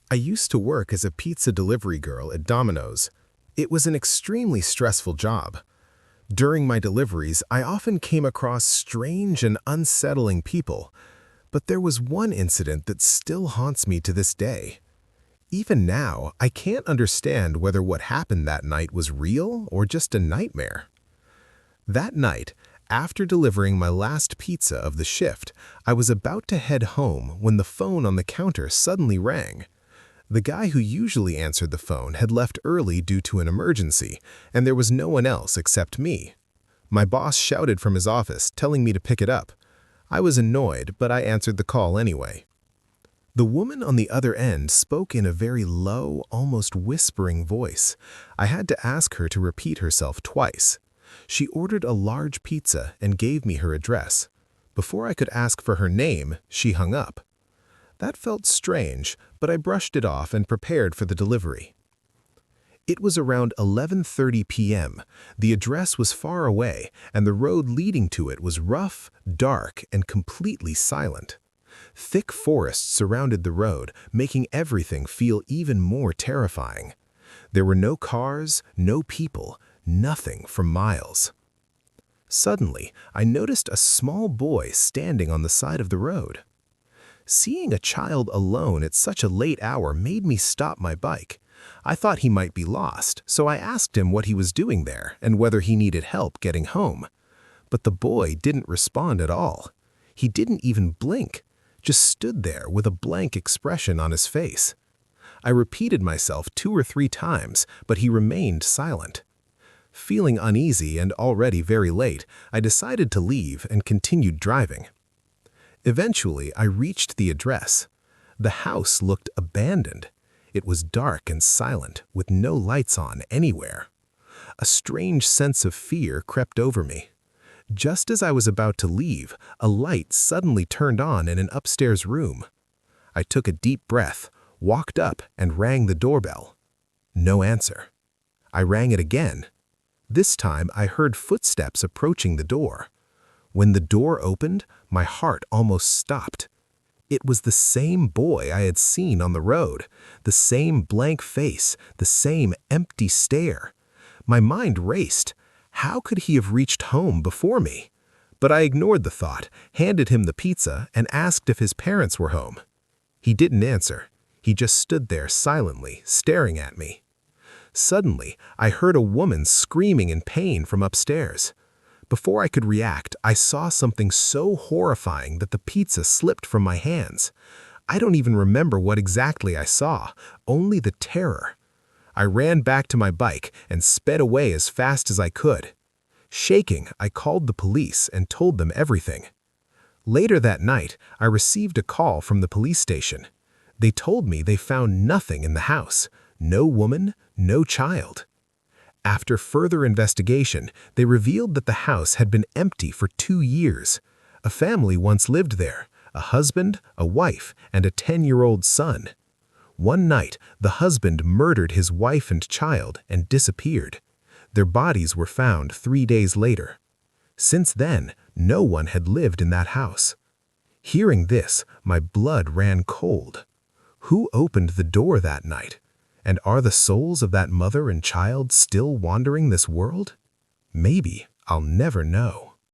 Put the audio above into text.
I used to work as a pizza delivery girl at Domino's. It was an extremely stressful job. During my deliveries, I often came across strange and unsettling people, but there was one incident that still haunts me to this day. Even now, I can't understand whether what happened that night was real or just a nightmare. That night, after delivering my last pizza of the shift, I was about to head home when the phone on the counter suddenly rang. The guy who usually answered the phone had left early due to an emergency, and there was no one else except me. My boss shouted from his office, telling me to pick it up. I was annoyed, but I answered the call anyway. The woman on the other end spoke in a very low, almost whispering voice. I had to ask her to repeat herself twice. She ordered a large pizza and gave me her address. Before I could ask for her name, she hung up. That felt strange, but I brushed it off and prepared for the delivery. It was around 11:30 p.m. The address was far away, and the road leading to it was rough, dark, and completely silent. Thick forests surrounded the road, making everything feel even more terrifying. There were no cars, no people, nothing for miles. Suddenly, I noticed a small boy standing on the side of the road. Seeing a child alone at such a late hour made me stop my bike. I thought he might be lost, so I asked him what he was doing there and whether he needed help getting home. But the boy didn't respond at all. He didn't even blink, just stood there with a blank expression on his face. I repeated myself 2 or 3 times, but he remained silent. Feeling uneasy and already very late, I decided to leave and continued driving. Eventually, I reached the address. The house looked abandoned. It was dark and silent, with no lights on anywhere. A strange sense of fear crept over me. Just as I was about to leave, a light suddenly turned on in an upstairs room. I took a deep breath, walked up, and rang the doorbell. No answer. I rang it again. This time, I heard footsteps approaching the door. When the door opened, my heart almost stopped. It was the same boy I had seen on the road, the same blank face, the same empty stare. My mind raced. How could he have reached home before me? But I ignored the thought, handed him the pizza, and asked if his parents were home. He didn't answer. He just stood there silently, staring at me. Suddenly, I heard a woman screaming in pain from upstairs. Before I could react, I saw something so horrifying that the pizza slipped from my hands. I don't even remember what exactly I saw, only the terror. I ran back to my bike and sped away as fast as I could. Shaking, I called the police and told them everything. Later that night, I received a call from the police station. They told me they found nothing in the house, no woman, no child. After further investigation, they revealed that the house had been empty for 2 years. A family once lived there, a husband, a wife, and a 10-year-old son. One night, the husband murdered his wife and child and disappeared. Their bodies were found 3 days later. Since then, no one had lived in that house. Hearing this, my blood ran cold. Who opened the door that night? And are the souls of that mother and child still wandering this world? Maybe I'll never know.